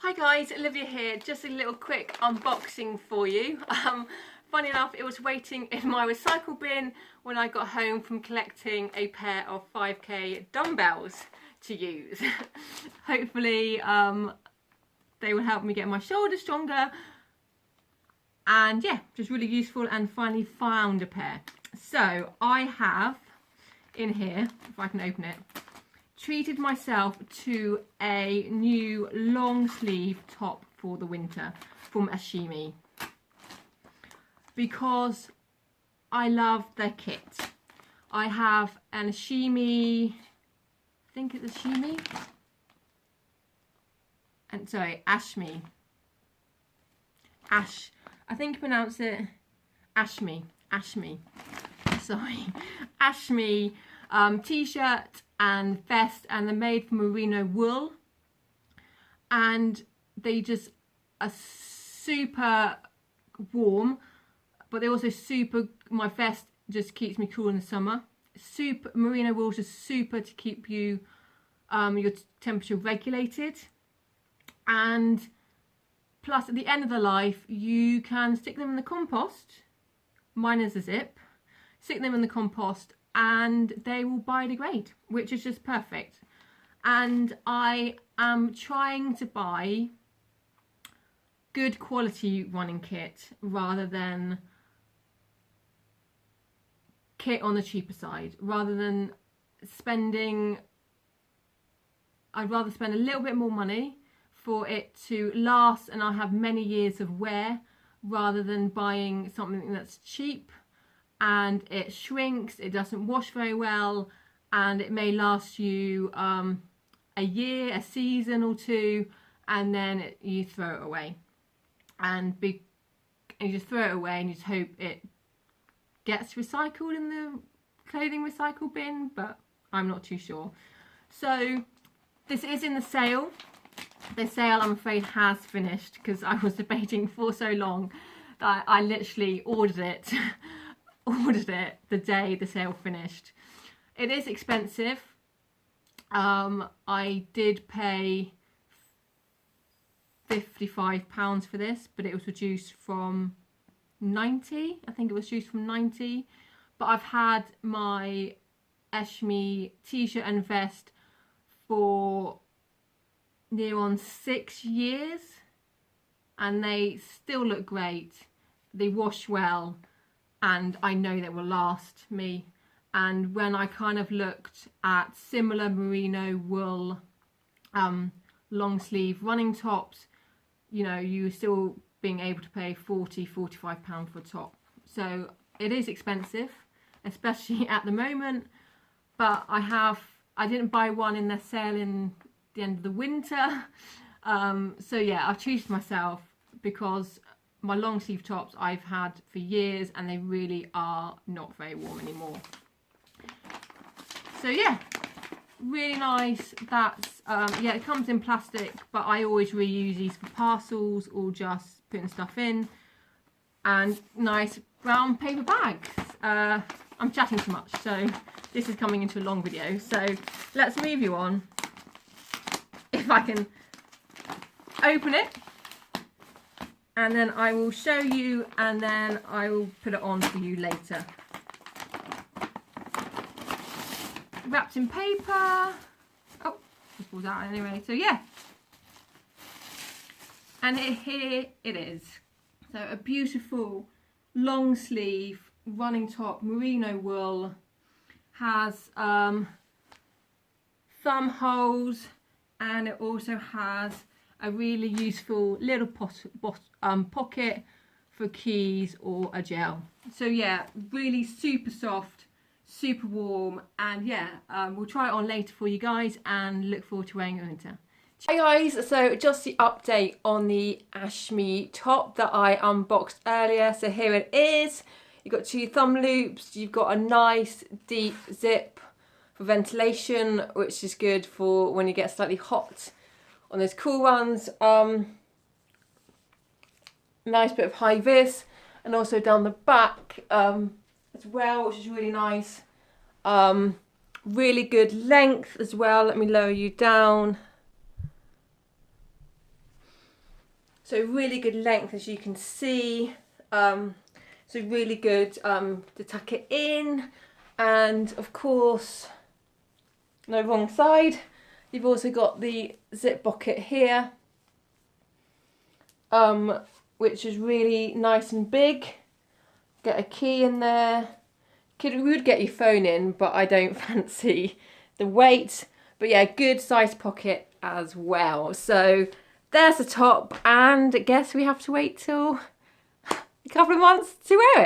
Hi guys, Olivia here. Just a little quick unboxing for you. Funny enough, it was waiting in my recycle bin when I got home from collecting a pair of 5k dumbbells to use. Hopefully they will help me get my shoulders stronger, and yeah, just really useful, and finally found a pair. So I have in here, if I can open it, treated myself to a new long sleeve top for the winter from Ashmei, because I love their kit. I have an Ashmei, I think it's Ashmei, and sorry, Ashmei. I think you pronounce it Ashmei. Sorry, Ashmei t-shirt and vest, and they're made from merino wool, and they just are super warm, but they're also super, my vest just keeps me cool in the summer. Super merino wool is just super to keep you your temperature regulated, and plus at the end of their life you can stick them in the compost. Mine is a zip. Stick them in the compost and they will biodegrade, which is just perfect. And I am trying to buy good quality running kit rather than kit on the cheaper side. Rather than spending, I'd rather spend a little bit more money for it to last and I have many years of wear, rather than buying something that's cheap and it shrinks, it doesn't wash very well, and it may last you a year, a season or two, and then you throw it away. And you just throw it away and you just hope it gets recycled in the clothing recycle bin, but I'm not too sure. So this is in the sale. The sale, I'm afraid, has finished, because I was debating for so long that I literally ordered it the day the sale finished. It is expensive. I did pay £55 for this, but it was reduced from 90. I think it was reduced from 90. But I've had my Ashmei t-shirt and vest for near on 6 years, and they still look great. They wash well, and I know they will last me. And when I kind of looked at similar merino wool long sleeve running tops, you know, you were still being able to pay £40–45 for a top. So it is expensive, especially at the moment, but I didn't buy one in their sale in the end of the winter. So yeah, I've treated myself, because my long sleeve tops I've had for years and they really are not very warm anymore. So yeah, really nice. That's yeah, it comes in plastic, but I always reuse these for parcels or just putting stuff in. And nice brown paper bags. I'm chatting too much, so this is coming into a long video, so let's move you on. If I can open it, and then I will show you, and then I will put it on for you later. Wrapped in paper. Oh, it falls out anyway. So yeah, and here it is. So a beautiful long sleeve running top, merino wool, has thumb holes, and it also has a really useful little pocket for keys or a gel. So yeah, really super soft, super warm, and yeah, we'll try it on later for you guys and look forward to wearing it in winter. Hi guys, so just the update on the Ashmei top that I unboxed earlier. So here it is. You've got 2 thumb loops, you've got a nice deep zip for ventilation, which is good for when you get slightly hot on those cool runs. Nice bit of high vis, and also down the back as well, which is really nice. Really good length as well. Let me lower you down. So really good length, as you can see. So really good to tuck it in. And of course, no wrong side. You've also got the zip pocket here, which is really nice and big. Get a key in there. We would get your phone in, but I don't fancy the weight. But yeah, good size pocket as well. So there's the top, and I guess we have to wait till a couple of months to wear it.